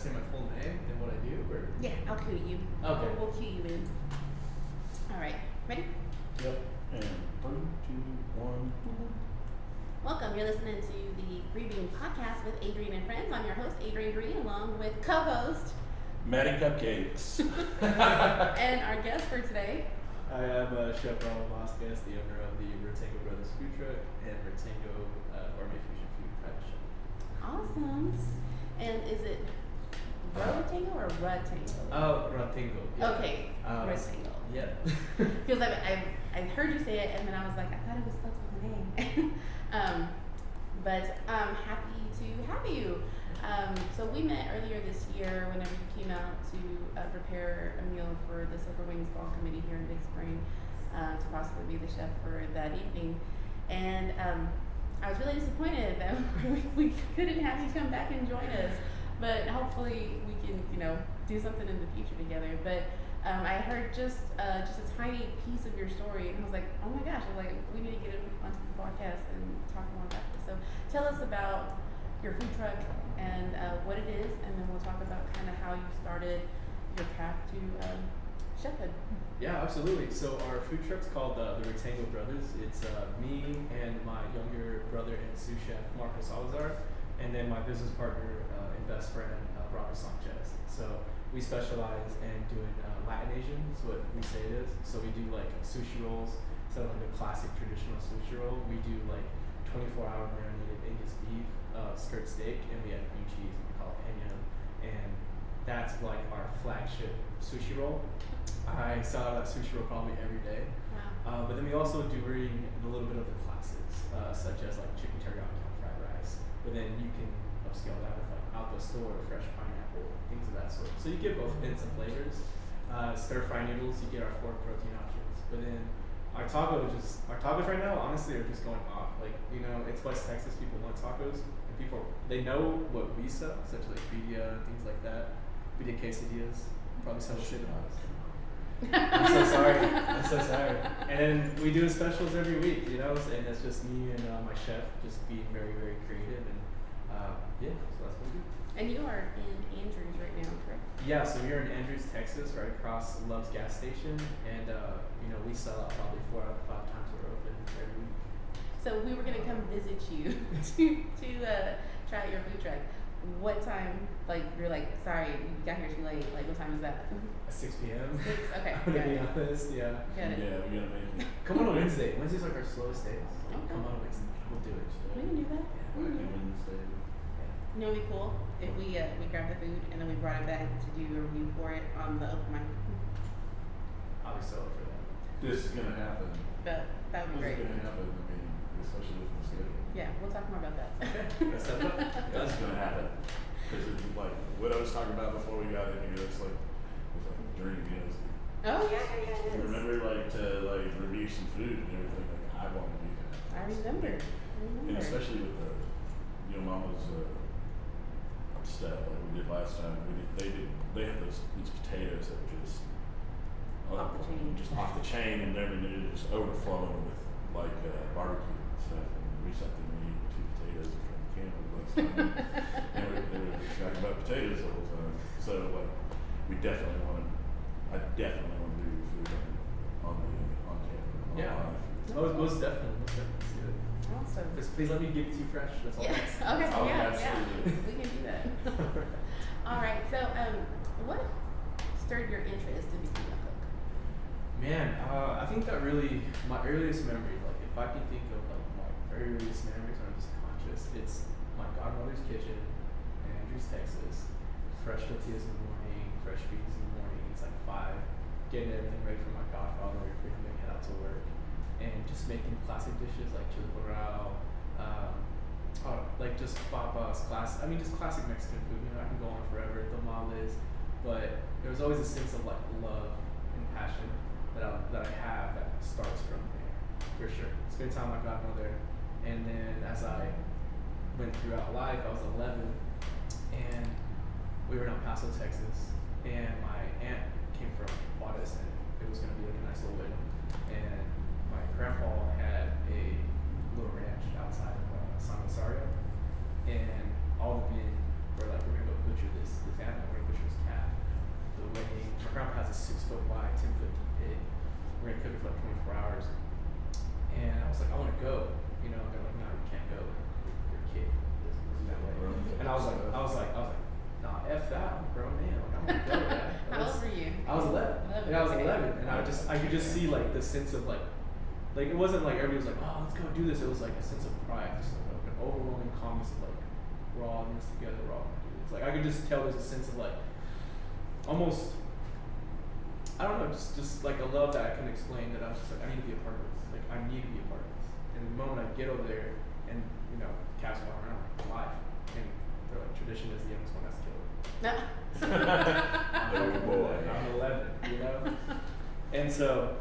say my full name and what I do? Or? Yeah, I'll cue you. Okay. We'll cue you in. All right, ready? Yep. And 3, 2, 1. Welcome. You're listening to the Green Podcast with Adrian and Friends. I'm your host, Adrian Green, along with co-host Maddie Cupcakes. and our guest for today. I am Chef Raul Vasquez, the owner of the Ratango Brothers Food Truck and Ratango Gourmet Fusion Food Private Chef. Awesome. And is it Rotango or Ratango? Oh, Ratango. Yeah. Okay, Ratango. Yeah. Because I've heard you say it, and then I was like, I thought it was spelled with a name. But I'm happy to have you. So we met earlier this year whenever you came out to prepare a meal for the Silver Wings Ball Committee here in Big Spring to possibly be the chef for that evening. And I was really disappointed that we couldn't have you come back and join us. But hopefully we can, do something in the future together. But I heard just a tiny piece of your story, and I was like, oh my gosh! I was like, we need to get him onto the podcast and talk more about this. So tell us about your food truck and what it is, and then we'll talk about kind of how you started your path to chefhood. Yeah, absolutely. So our food truck's called the Ratango Brothers. It's me and my younger brother and sous chef Marco Salazar, and then my business partner and best friend Robert Sanchez. So we specialize in doing Latin Asian, is what we say it is. So we do like sushi rolls, so like a classic traditional sushi roll. We do like 24-hour marinated Angus beef, skirt steak, and we add cream cheese, and we call it henyo. And that's like our flagship sushi roll. I sell that sushi roll probably every day. Wow. But then we also do bring a little bit of the classics, such as like chicken teriyaki and fried rice. But then you can upscale that with like out the store, fresh pineapple, things of that sort. So you get both hints and flavors. Stir fry noodles, you get our 4 protein options. But then our tacos right now, honestly, are just going off. Like, it's West Texas, people want tacos, and they know what we sell, such as like birria and things like that. We did quesadillas, probably sell the same amount. I'm so sorry. And then we do specials every week, and it's just me and my chef just being very, very creative, and so that's what we do. And you are in Andrews right now, correct? Yeah, so we're in Andrews, Texas, right across Love's gas station, and we sell out probably 4 out of 5 times we're open every week. So we were gonna come visit you to try your food truck. What time? Like you're like, sorry, you got here too late. Like what time is that? 6 p.m. 6. Okay. I'm gonna be honest, yeah. Got it. Yeah, we gotta make it. Come on a Wednesday. Wednesday's like our slowest days. Okay. Come on a Wednesday. We'll do it. We can do that. Yeah. We can do that. Wednesday. You know, it'd be cool if we grabbed the food and then we brought it back to do a review for it on the open mic. I'll be so up for that. This is gonna happen. That would be great. This is gonna happen. I mean, especially with the schedule. Yeah, we'll talk more about that. Okay. Let's step up. That's gonna happen. Because it's like what I was talking about before we got in here. It's like a dream, Oh yeah. Remember, to review some food and everything. Like I want to do that. I remember. And especially with the, Mama's stuff like we did last time. They had these potatoes that were just Off the chain. just off the chain, and they're just overflowing with barbecue and stuff. And we sat there and we ate 2 potatoes in front of the camera last time, and they were talking about potatoes the whole time. So I definitely want to do food on camera. Yeah. Most definitely. Let's do it. Awesome. Just please let me give it to you fresh. That's all. Yes. Okay. Oh, Yeah. absolutely. We can do that. All right. So, what stirred your interest in becoming a cook? Man, I think that really my earliest memory, like if I can think of like my earliest memories when I'm just conscious, it's my godmother's kitchen in Andrews, Texas. Fresh tortillas in the morning, fresh beans in the morning. It's like 5, getting everything ready for my godfather for him to head out to work, and just making classic dishes like chile corral, like just papas, just classic Mexican food. I can go on forever, tamales, but there was always a sense of like love and passion that I have that starts from there, for sure. Spend time with my godmother, and then as I went throughout life, I was 11, and we were in El Paso, Texas, and my aunt came from Juarez, and it was going to be like a nice little wedding, and my grandpa had a little ranch outside of San Rosario, and all the men were like, we're going to go butcher this animal. 10-foot deep pit. We're gonna cook it for like 24 hours. And I was like, I want to go. You know, they're like, no, you can't go. You're a kid. Isn't that way? And I was like, nah, F that. I'm a grown man. Like, I want to go, Dad. How old were you? I was 11. Yeah, I was 11, and I could just see like the sense of like it wasn't like everybody was like, oh, let's go do this. It was like a sense of pride, just like an overwhelming calmness of like, we're all in this together. We're all gonna do this. Like I could just tell there's a sense of like, almost, I don't know, just like a love that I couldn't explain. That I was just like, I need to be a part of this. Like I need to be a part of this. And the moment I get over there, and you know, cats walk around live, and they're like, tradition is the youngest one that's killed. I'm 11, you know? And so,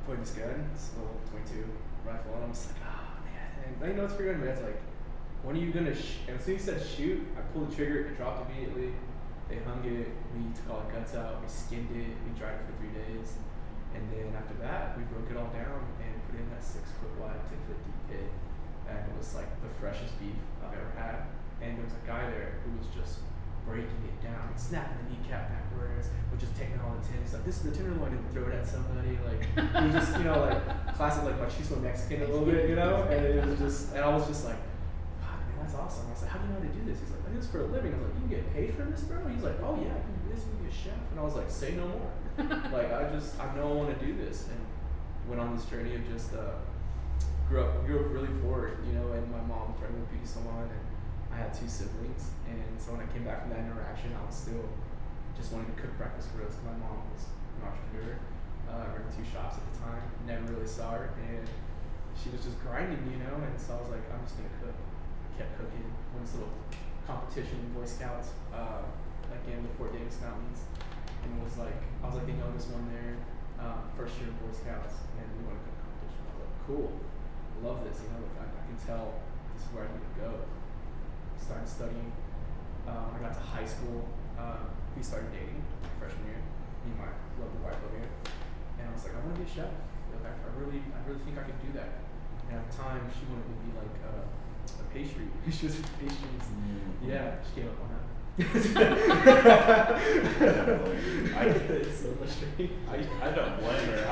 point this gun, this little 22 rifle, and I'm just like, oh man. And you know what's pretty good? My dad's like, when are you gonna and as soon as he said shoot, I pulled the trigger, it dropped immediately. They hung it, we took all the guts out, we skinned it, we dried it for 3 days. And then after that, we broke it all down and put it in that 6-foot wide, 10-foot deep pit. And it was like the freshest beef I've ever had. And there was a guy there who was just breaking it down, snapping the kneecap backwards, or just taking all the tins. Like, this is the tenderloin, and throw it at somebody. Like, it was just, you know, like classic, like machismo Mexican a little bit, you know. And it was just, and I was just like, fuck, man, that's awesome. I was like, how do you know how to do this? He's like, I do this for a living. I was like, you can get paid for this, bro? He's like, oh yeah, I can do this. You can be a chef. And I was like, say no more. Like, I know I want to do this, and went on this journey of just grew up really poor, you know, and my mom was running a beauty salon, and I had 2 siblings, and so when I came back from that interaction, I was still just wanting to cook breakfast for us, because my mom was an entrepreneur, ran 2 shops at the time, never really saw her, and she was just grinding, you know, and so I was like, I'm just gonna cook. I kept cooking, won this little competition in Boy Scouts, again with Fort Davis Mountains, and I was like the youngest one there, first year in Boy Scouts, and we won a cook competition. I was like, cool, love this, you know, like I can tell this is where I need to go. Started studying. I got to high school. We started dating freshman year. Me and my lovely wife over here. And I was like, I want to be a chef. Like, I really think I could do that. And at the time, she wanted me to be like a pastry. She was pastries. Yeah, she gave up on that. It's so frustrating. I don't blame her.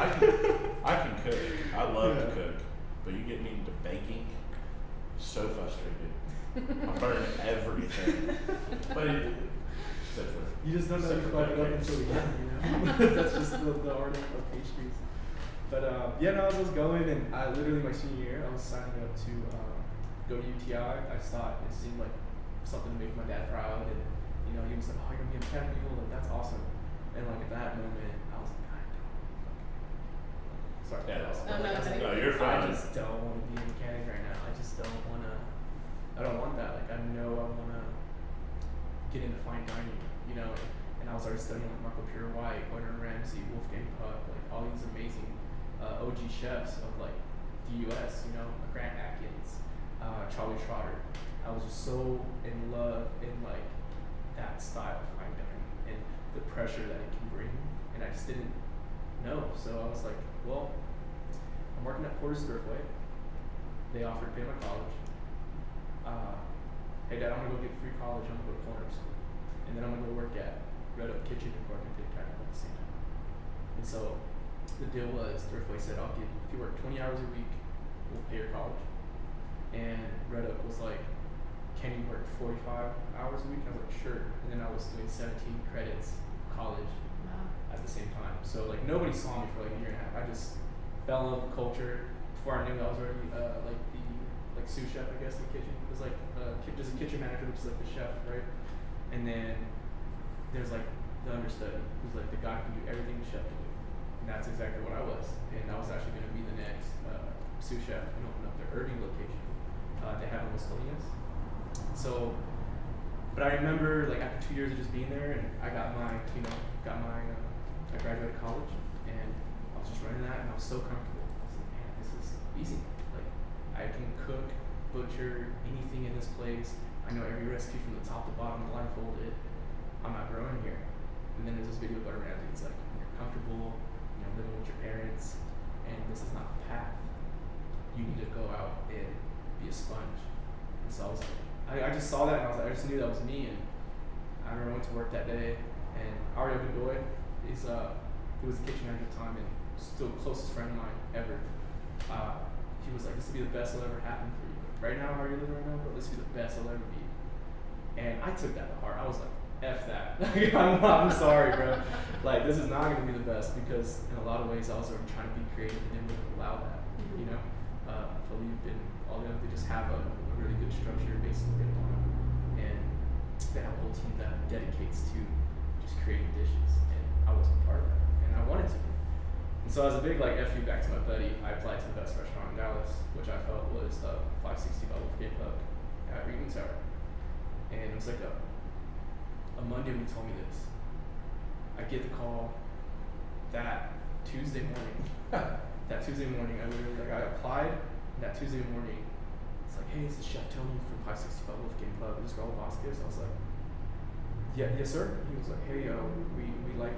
I can cook. I love to cook, but you get me into baking, so frustrated. I burn everything. But except for you just don't know you fuck it up until the end, you know? That's just the art of pastries. But yeah, no, I was going, and I literally my senior year, I was signing up to go to UTI. I thought it seemed like something to make my dad proud, and you know, he was like, oh, you're gonna be a mechanic, like that's awesome. And like at that moment, I was like, I don't. Sorry. Yeah, No, you're fine. I just don't want to be a mechanic right now. I just don't want to. I don't want that. Like I know I want to get into fine dining, you know. And I was already studying like Marco Pure White, Gordon Ramsay, Wolfgang Puck, like all these amazing OG chefs of like the U.S. You know, Grant Atkins, Charlie Trotter. I was just so in love in like that style of fine dining and the pressure that it can bring, and I just didn't know. So I was like, well, I'm working at Porter's Thriftway. They offered to pay my college. Hey Dad, I'm gonna go get free college. I'm gonna go to culinary school, and then I'm gonna go work at Red Oak Kitchen and Cork and Pig at the same time. And so the deal was, Thriftway said, I'll give you, if you work 20 hours a week, we'll pay your college. And Red Oak was like, can you work 45 hours a week? I was like, sure. And then I was doing 17 credits college at the same time. So like nobody saw me for like a year and a half. I just fell in love with culture. Before I knew, I was already like the sous chef, I guess, in the kitchen. It was like there's a kitchen manager, which is like the chef, right? And then there's like the understudy, who's like the guy who can do everything the chef can do. And that's exactly what I was. And I was actually going to be the next sous chef and open up their Irving location. They have in Los Colinas. So, but I remember like after 2 years of just being there, and I got my, I graduated college, and I was just running that, and I was so comfortable. I was like, man, this is easy. Like, I can cook, butcher, anything in this place. I know every recipe from the top to bottom, blindfolded. I'm not growing here. And then there's this video about Ramsay. It's like, when you're comfortable, you know, living with your parents, and this is not the path. You need to go out and be a sponge. And so I was like, I just saw that, and I was like, I just knew that was me. And I remember I went to work that day, and Ario Godoy is who was the kitchen manager at the time and still closest friend of mine ever. He was like, this will be the best that'll ever happen for you. Right now, how are you living right now, bro? This will be the best I'll ever be. And I took that to heart. I was like, F that. I'm sorry, bro. Like, this is not going to be the best because in a lot of ways I was already trying to be creative and didn't really allow that, you know? Believed in all of them. They just have a really good structure basically on them. And they have a whole team that dedicates to just creating dishes. And I wasn't part of that. And I wanted to be. And so as a big like FU back to my buddy, I applied to the best restaurant in Dallas, which I felt was 560 by Wolfgate Pub at Reading Tower. And it was like a Monday when he told me this. I get the call that Tuesday morning. That Tuesday morning, I applied. And that Tuesday morning, it's like, hey, this is Chef Tony from 560 by Wolfgate Pub. This is Raul Vasquez. I was like, yeah, yes sir. He was like, hey, we like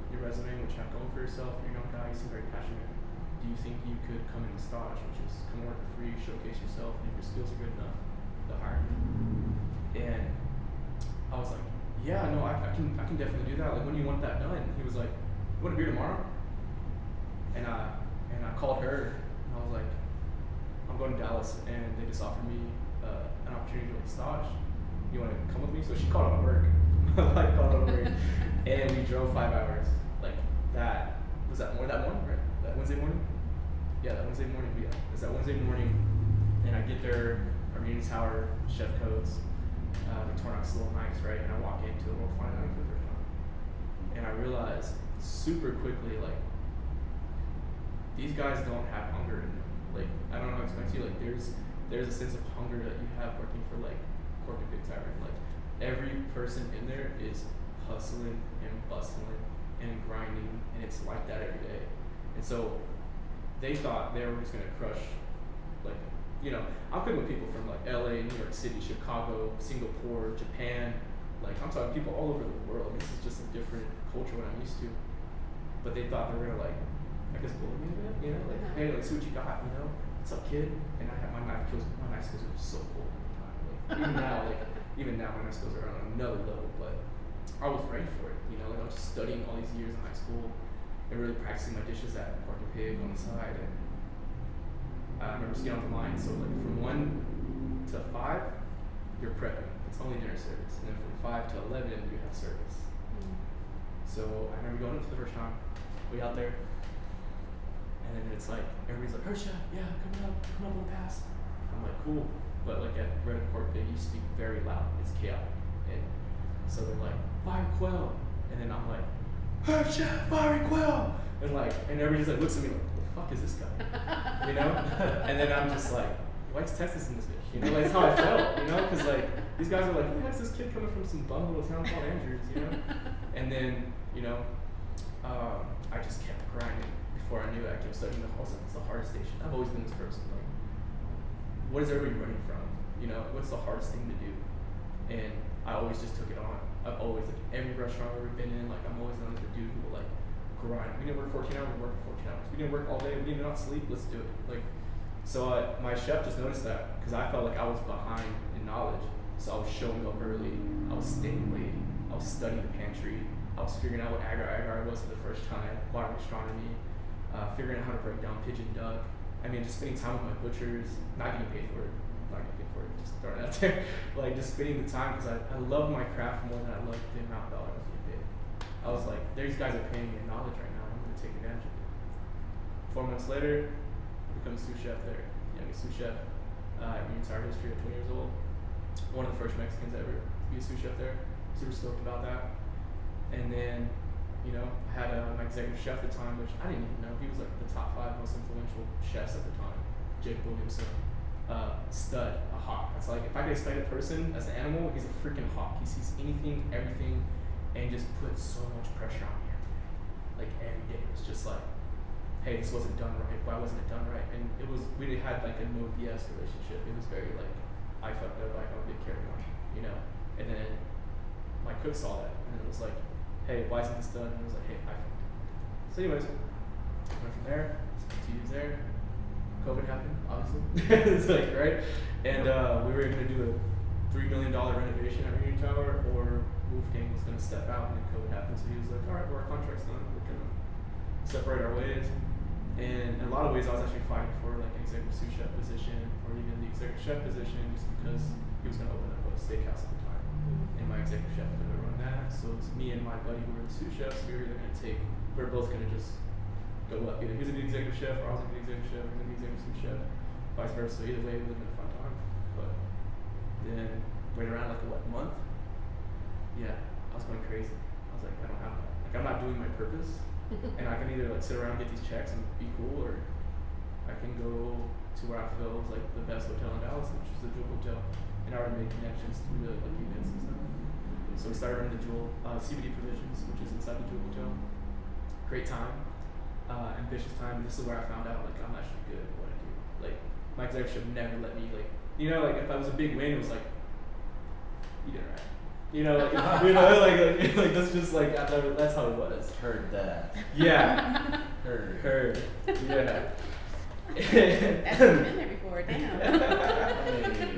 your resume, what you have going for yourself. You're a young guy. You seem very passionate. Do you think you could come in the stage, which is come work for free, showcase yourself, and if your skills are good enough, they'll hire you. And I was like, yeah, no, I can definitely do that. Like, when do you want that done? He was like, you want a beer tomorrow? And I called her, and I was like, I'm going to Dallas, and they just offered me an opportunity to do a stage. You want to come with me? So she called out of work. Like, called out of work. And we drove 5 hours. Like, that morning, right? That Wednesday morning? Yeah, that Wednesday morning. Yeah, it's that Wednesday morning, and I get there, Reading Tower, chef codes, Victorinox little knives, right? And I walk into the World Fine Dining for the first time. And I realized super quickly, like, these guys don't have hunger in them. Like, I don't know how to explain to you, like, there's a sense of hunger that you have working for, like, Cork and Big Tavern. Like, every person in there is hustling and bustling and grinding, and it's like that every day. And so they thought they were just gonna crush, like, you know, I'm cooking with people from like LA, New York City, Chicago, Singapore, Japan. Like, I'm talking people all over the world. This is just a different culture what I'm used to. But they thought they were gonna, like, I guess bully me a bit, you know, like, hey, like, see what you got, you know? What's up, kid? And I had my knife skills are so cool at the time. Like, even now my knife skills are on another level, but I was ready for it, you know, like I was just studying all these years in high school and really practicing my dishes at Cork and Pig on the side. And I remember just getting off the line, so like from 1 to 5, you're prepping. It's only dinner service. And then from 5 to 11, you have service. So I remember going up for the first time, we out there, and then it's like, everybody's like, her chef, yeah, come up on the pass. I'm like, cool. But like at Red and Cork, they used to be very loud. It's chaotic. And so they're like, fire quail. And then I'm like, her chef, fire quail. And like, and everybody just like looks at me like, what the fuck is this guy? You know? And then I'm just like, why's Texas in this bitch? You know, like, that's how I felt, you know? Because like, these guys are like, who has this kid coming from some bum little town called Andrews, you know? And then, you know, I just kept grinding. Before I knew it, I kept studying the whole. It's the hardest station. I've always been this person. Like, what is everybody running from? You know, what's the hardest thing to do? And I always just took it on. I've always, like, every restaurant I've ever been in, like, I'm always known as the dude who will, like, grind. We didn't work 14 hours, we worked 14 hours. We didn't work all day, we didn't not sleep, let's do it. Like, so my chef just noticed that because I felt like I was behind in knowledge. So I was showing up early, I was staying late, I was studying the pantry, I was figuring out what agar was for the first time, water astronomy, figuring out how to break down pigeon duck. I mean, just spending time with my butchers, not getting paid for it, just throwing it out there. Like, just spending the time because I love my craft more than I love the amount of dollars I get paid. I was like, these guys are paying me in knowledge right now, I'm going to take advantage of it. 4 months later, I become a sous chef there. Youngest sous chef in my entire history at 20 years old. One of the first Mexicans ever to be a sous chef there. Super stoked about that. And then, you know, I had my executive chef at the time, which I didn't even know. He was like the top 5 most influential chefs at the time. Jake Williamson, stud, a hawk. It's like, if I could explain a person as an animal, he's a freaking hawk. He sees anything, everything, and just puts so much pressure on me. Like, every day it was just like, hey, this wasn't done right. Why wasn't it done right? And it was, we had like a no BS relationship. It was very like, I fucked up, like, I don't get carried on, you know? And then my cook saw that, and it was like, hey, why isn't this done? And I was like, hey, I fucked up. So anyways, went from there, spent 2 years there. COVID happened, obviously. It's like, right? And we were going to do a $3 million renovation at Reunion Tower, or Wolfgang was going to step out, and then COVID happened. So he was like, all right, well, our contract's done. We're going to separate our ways. And in a lot of ways, I was actually fighting for like an executive sous chef position or even the executive chef position just because he was going to open up a steakhouse at the time. And my executive chef was going to run that. So it's me and my buddy who were the sous chefs. We were both going to just go up. Either he was going to be the executive chef or I was going to be the executive chef or he was going to be the executive sous chef. Vice versa. Either way, we lived in a fun time. But then wait around like a month? Yeah, I was going crazy. I was like, I don't have that. Like I'm not doing my purpose. And I can either like sit around and get these checks and be cool, or I can go to where I feel is like the best hotel in Dallas, which is the Jewel Hotel. And I already made connections through the like events and stuff. So we started running the Jewel CBD Provisions, which is inside the Jewel Hotel. Great time, ambitious time. And this is where I found out like I'm actually good at what I do. Like my executive never let me like like if I was a big win, it was like you did it right. Like that's just like that's how it was. Heard that. Yeah. Heard. Yeah. That's been there before, damn.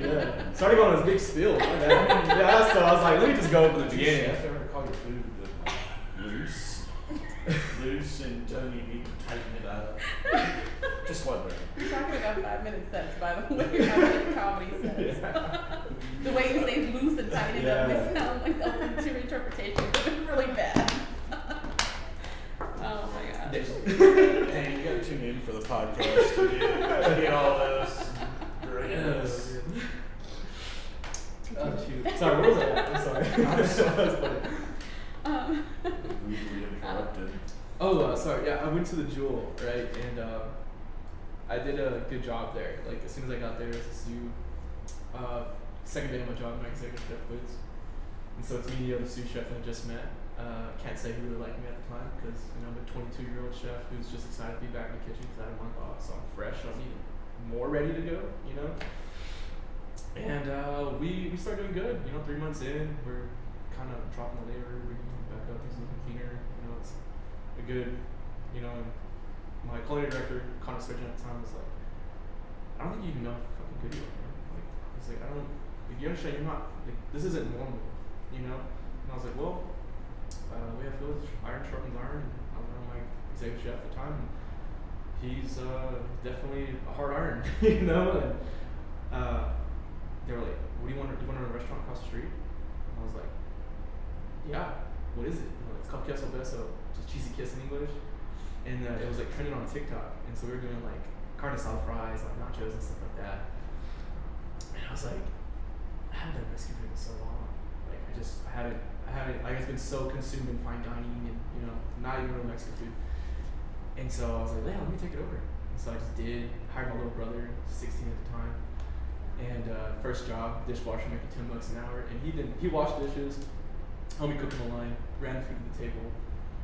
Yeah. Started going on this big spill. Yeah, so I was like, let me just go from the beginning. Chef ever call your food loose, and don't you need to tighten it up? Just wondering. You're talking about 5-minute sets, by the way. 5-minute comedy sets. Yeah. The way you say loose and tighten it up, it sounds like open to interpretation. It's really bad. Oh my gosh. Hey, you gotta tune in for the podcast to get all those greatness. Oh shoot. Sorry, what was that? I'm sorry. I'm so Rudely interrupted. Oh, sorry. Yeah, I went to the Jewel, right, and I did a good job there. Like as soon as I got there as a sous, second day of my job, my executive chef quits, and so it's me and the other sous chef that I just met. Can't say he really liked me at the time because I'm a 22-year-old chef who's just excited to be back in the kitchen because I didn't want to go out, so I'm fresh. So I'm even more ready to go, And we started doing good. 3 months in, we're kind of dropping the labor, bringing it back up, things looking cleaner. It's a good, and my culinary director, Connor Surgeon at the time, was like, I don't think you even know how fucking good you are, man. Like, he's like, if you understand, you're not, like, this isn't normal, And I was like, well, we have Phil's iron sharpens iron, and I was my executive chef at the time, and he's definitely a hard iron, And they were like, what do you want to run a restaurant across the street? And I was like, yeah, what is it? It's called Queso Beso, just cheesy kiss in English. And it was like trending on TikTok, and so we were doing like carne asada fries, like nachos and stuff like that. And I was like, I haven't done Mexican food in so long. Like I haven't like it's been so consumed in fine dining and not even real Mexican food. And so I was like, yeah, let me take it over. And so I just did. Hired my little brother, 16 at the time. And first job, dishwasher, making $10 an hour. And he washed dishes, helped me cook on the line, ran the food to the table,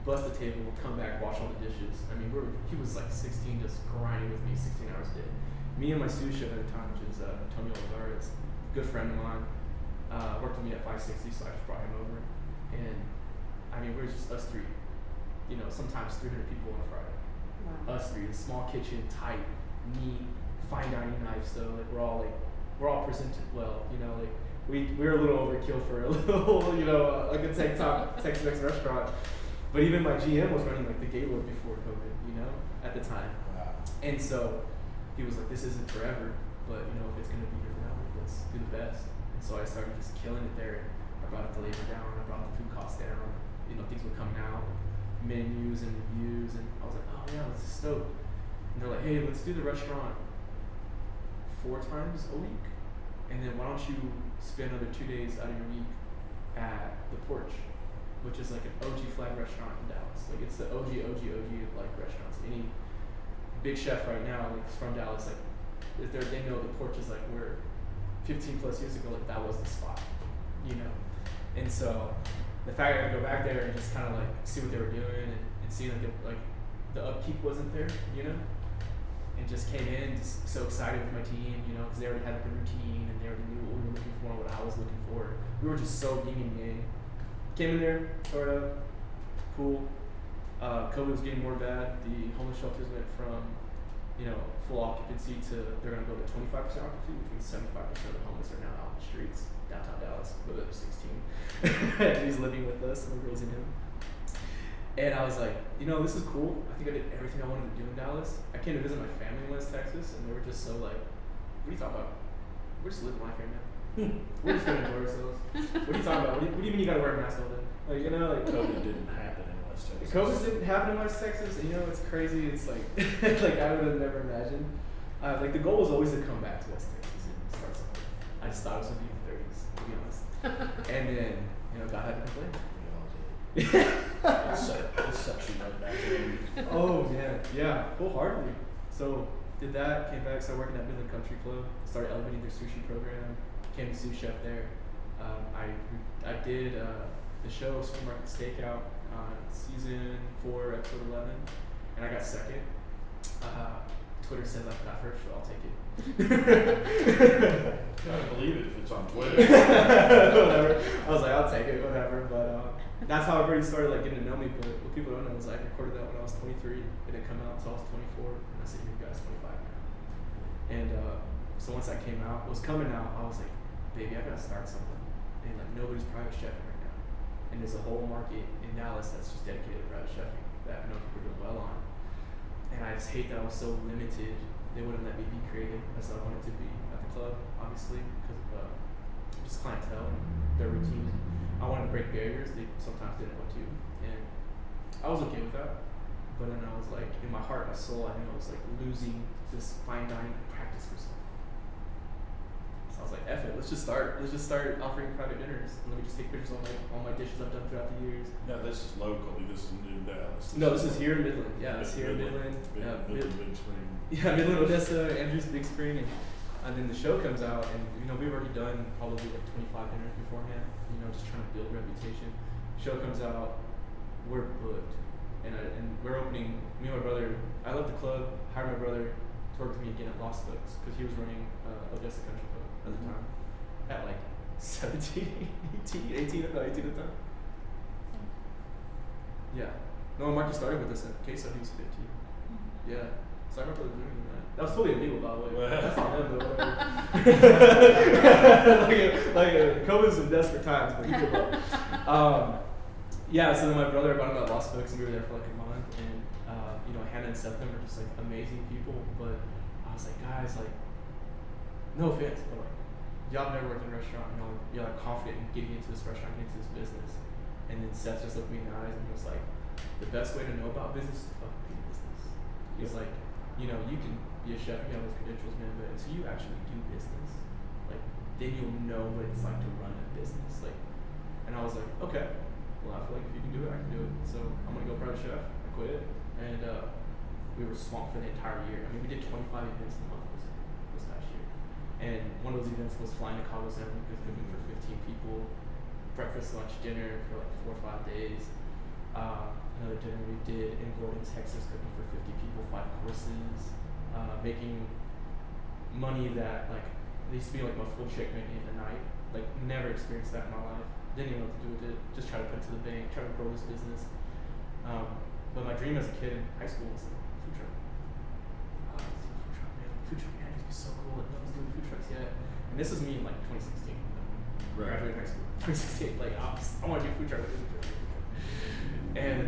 blessed the table, come back, wash all the dishes. I mean, he was like 16, just grinding with me 16 hours a day. Me and my sous chef at the time, which is Antonio Olivares, good friend of mine, worked with me at 560, so I just brought him over. And I mean, we're just us three. Sometimes 300 people on a Friday. Wow. Us three, a small kitchen, tight, neat, fine dining knives. So like we're all presented well. We're a little overkill for a little, like a Tex-Mex restaurant. But even my GM was running like the Gaylord before COVID, at the time. Wow. And so he was like, this isn't forever, but if it's gonna be here now, let's do the best. And so I started just killing it there. I brought the labor down, I brought the food costs down. Things were coming out, menus and reviews, and I was like, oh yeah, let's just stoked. And they're like, hey, let's do the restaurant 4 times a week, and then why don't you spend another 2 days out of your week at the Porch, which is like an OG flag restaurant in Dallas. Like it's the OG of like restaurants. Any big chef right now, like from Dallas, like if they know the Porch is like where 15 plus years ago, like that was the spot, And so the fact that I could go back there and just kind of like see what they were doing and see like the upkeep wasn't there, and just came in just so excited with my team, because they already had like a routine and they already knew what we were looking for and what I was looking for. We were just so yin and yang. Came in there, started up, cool. COVID was getting more bad. The homeless shelters went from, full occupancy to they're gonna go to 25% occupancy, which means 75% of the homeless are now out in the streets, downtown Dallas. My brother's 16. He's living with us and we're raising him. And I was like, you know, this is cool. I think I did everything I wanted to do in Dallas. I came to visit my family in West Texas, and they were just so like, what are you talking about? We're just living life here, man. We're just gonna enjoy ourselves. What are you talking about? What do you mean you gotta wear a mask all day? Like, you know, like COVID didn't happen in West Texas. COVID didn't happen in West Texas, and you know it's crazy. It's like, like I would have never imagined. Like the goal was always to come back to West Texas and start something. I just thought it was gonna be in the 30s, to be honest. And then, you know, God had to complain. It sucks you right back in. Oh man, yeah, wholeheartedly. So did that, came back, started working at Midland Country Club, started elevating their sushi program, became a sous chef there. I did the show Supermarket Stakeout on season 4, episode 11, and I got second. Twitter says I got first, so I'll take it. I believe it if it's on Twitter. Whatever. I was like, I'll take it, whatever. But that's how everybody started like getting to know me. But what people don't know is I recorded that when I was 23. It didn't come out until I was 24, and I said, "You guys 25 now." And so once that came out, was coming out, I was like, "Baby, I gotta start something." And like nobody's private chefing right now, and there's a whole market in Dallas that's just dedicated to private chefing that I know people are doing well on. And I just hate that I was so limited. They wouldn't let me be creative as I wanted to be at the club, obviously, because of just clientele and their routine. I wanted to break barriers. They sometimes didn't want to. And I was okay with that. But then I was like, in my heart, my soul, I knew I was like losing this fine dining practice for something. So I was like, F it, let's just start offering private dinners. And let me just take pictures of all my dishes I've done throughout the years. No, this is locally. This is in Dallas. No, this is here in Midland. Yeah, it's here in Midland. Midland, Big Spring. Yeah, Midland, Odessa, Andrews, Big Spring, and then the show comes out, and you know we've already done probably like 25 dinners beforehand. You know, just trying to build reputation. Show comes out, we're booked, and we're opening. Me and my brother. I left the club, hired my brother to work with me again at Lost Books because he was running Odessa Country Club at the time, at like 17, 18 at the time. Yeah. No, Marky started with us at Queso. He was 15. Yeah. So I remember doing that. That was totally illegal, by the way. That's not them, but whatever. COVID's in desperate times, but he did well. Yeah, so then my brother brought him at Lost Books, and we were there for like a month. And, you know, Hannah and Stephen were just like amazing people. But I was like, guys, like, no offense, but like, y'all never worked in a restaurant. You know, you're like confident in getting into this restaurant, getting into this business. And then Seth just looked me in the eyes and he was like, the best way to know about business is to fucking be in business. He's like, you know, you can be a chef, you have those credentials, man, but until you actually do business, like, then you'll know what it's like to run a business. Like, and I was like, okay, well, I feel like if you can do it, I can do it. So I'm gonna go private chef. I quit, and we were swamped for the entire year. I mean, we did 25 events a month this past year, and one of those events was flying to Cabo San Lucas, cooking for 15 people, breakfast, lunch, dinner for like 4 or 5 days. Another dinner we did in Gordon, Texas, cooking for 50 people, 5 courses, making money that like they used to be like my full check making at night. Like never experienced that in my life. Didn't even know what to do with it. Just try to put it to the bank, try to grow this business. But my dream as a kid in high school was like food truck. Oh, let's do a food truck, man. Food truck, man, it'd be so cool. Like, no one's doing food trucks yet. And this was me in like 2016. Right. Graduated high school. 2016. Like I want to do food truck. And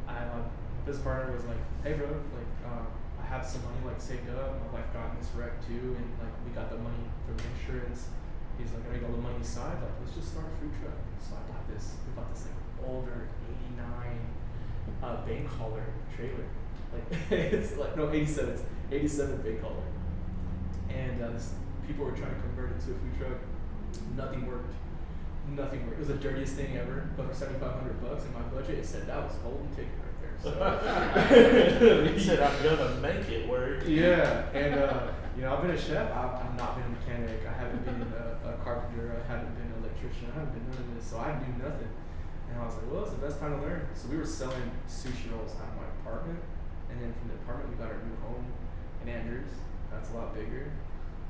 my business partner was like, "Hey, bro, like I have some money like saved up. My wife got in this wreck too, and like we got the money for the insurance." He's like, "I got a little money aside. Like, let's just start a food truck." So I bought this. We bought this like older '89 bank hauler trailer. Like it's like no '87. It's '87 bank hauler. And people were trying to convert it to a food truck. Nothing worked. Nothing worked. It was the dirtiest thing ever. But for $7,500 in my budget, it said that was golden ticket right there. So he said, "I'm gonna make it work." Yeah, and you know, I've been a chef. I've not been a mechanic. I haven't been a carpenter. I haven't been an electrician. I haven't been none of this. So I knew nothing. And I was like, well, it's the best time to learn. So we were selling sushi rolls out of my apartment, and then from the apartment we got our new home in Andrews. That's a lot bigger.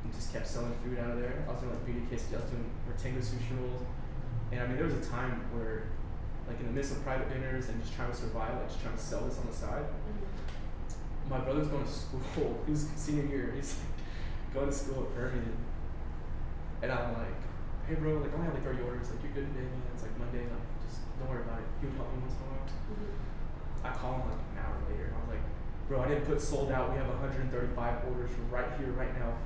We just kept selling food out of there. I was doing like beauty quesadillas, I was doing rectangular sushi rolls. And I mean, there was a time where, like in the midst of private dinners and just trying to survive, like just trying to sell this on the side, my brother's going to school. He was senior year. He's like going to school at Permian. And I'm like, hey bro, like I only have like 30 orders, like you're good today, man. It's like Monday, like just don't worry about it. He would help me once in a while. I call him like an hour later, and I was like, bro, I didn't put sold out. We have 135 orders from right here, right now.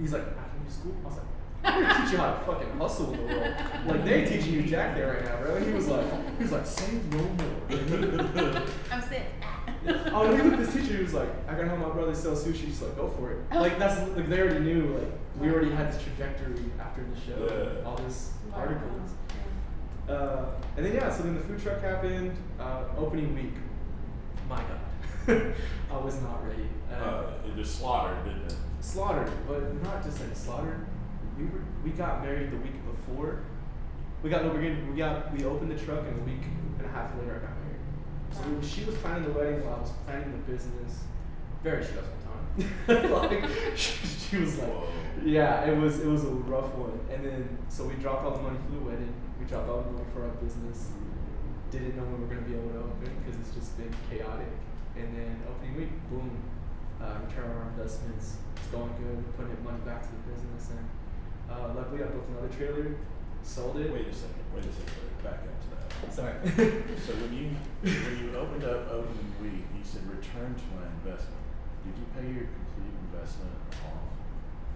He's like, I can do school. I was like, I'm gonna teach you how to fucking hustle in the world. Like they ain't teaching you jack there right now, bro. And he was like, say no more. I'm sick. Oh, look at this teacher. He was like, I gotta help my brother sell sushi. She's like, go for it. Like that's like they already knew. Like we already had this trajectory after the show, Yeah. all this Wow. articles. And then so then the food truck happened. Opening week, my God, I was not ready. It just slaughtered, didn't it? Slaughtered, but not just like slaughtered. We got married the week before. We opened the truck, and a week and a half later I got married. So she was planning the wedding while I was planning the business. Very stressful time. Like she was like, Whoa. yeah, it was a rough one. And then so we dropped all the money for the wedding. We dropped all the money for our business. Didn't know when we were gonna be able to open because it's just been chaotic. And then opening week, boom, return on our investments. It's going good. We're putting money back to the business, and luckily I built another trailer, sold it. Wait a second. Back up to that. Sorry. So when you opened up opening week, you said return to my investment. Did you pay your complete investment off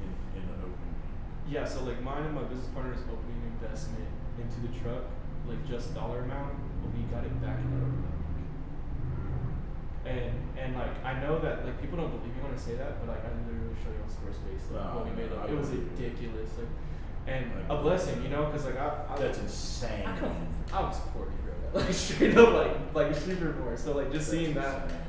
in the opening week? Yeah, so like mine and my business partner's opening investment into the truck, like just dollar amount, but we got it back in our opening week. And like I know that like people don't believe me when I say that, but like I literally show you on Squarespace like what we made. Like, it was ridiculous, like, and a blessing, you know, because like I That's insane. I was poor, bro. Like straight up, like super poor. So like just seeing that. Insane.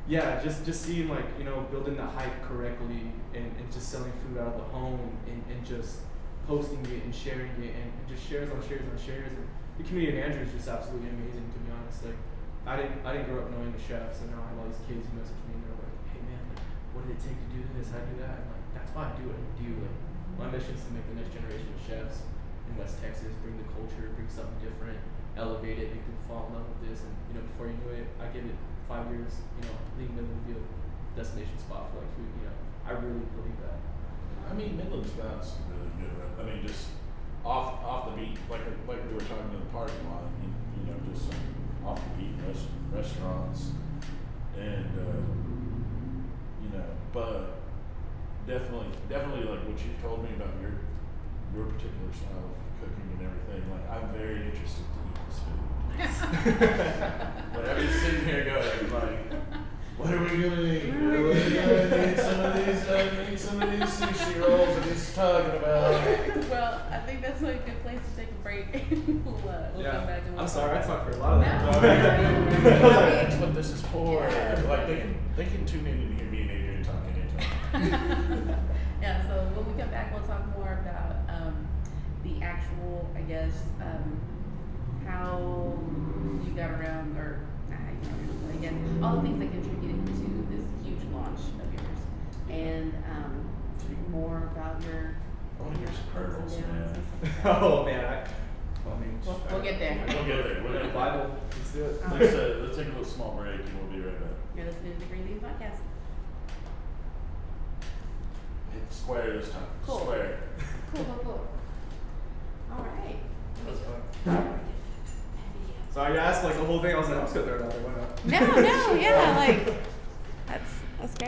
Yeah, just seeing like, you know, building the hype correctly and just selling food out of the home and just posting it and sharing it and just shares on shares on shares, and the community of Andrew is just absolutely amazing, to be honest. Like I didn't grow up knowing the chefs, and now I have all these kids who message me and they're like, hey man, like, what did it take to do this? How do you do that? And like that's why I do what I do. Like my mission is to make the next generation of chefs in West Texas, bring the culture, bring something different, elevate it, make people fall in love with this, and you know, before you knew it, I give it 5 years, you know, League Midland will be a destination spot for like food, you know. I really believe that. I mean, Midland's got some really good. I mean, just off the beat, like we were talking in the parking lot. You know, just some off the beat restaurants, and you know, but definitely like what you've told me about your particular style of cooking and everything. Like, I'm very interested to eat this food. But I'm just sitting here going like, what are we gonna eat? We're gonna need some of these sushi rolls that he's talking about. Well, I think that's like a good place to take a break. we'll come back and we'll I'm sorry, I talk talked for a lot of that. No. That's what this is for. Yeah. Like they can tune in and hear me and Adrian talking anytime. Yeah, so when we come back, we'll talk more about the actual, I guess, how you got around, or I guess all the things that contributed to this huge launch of yours, and more about your. I want to hear some hurdles, ups and downs man. and stuff like that. Oh man, I mean, We'll get there. We'll get there. We're gonna Bible. Let's do it. Let's take a little small break and we'll be right back. You're listening to the Green Bean Podcast. Hit square this time. Cool. Square. Cool. All right. That's fun. Sorry, you asked like the whole thing. I was like, I'm just gonna throw it out there. Why not? No, yeah, like that's great.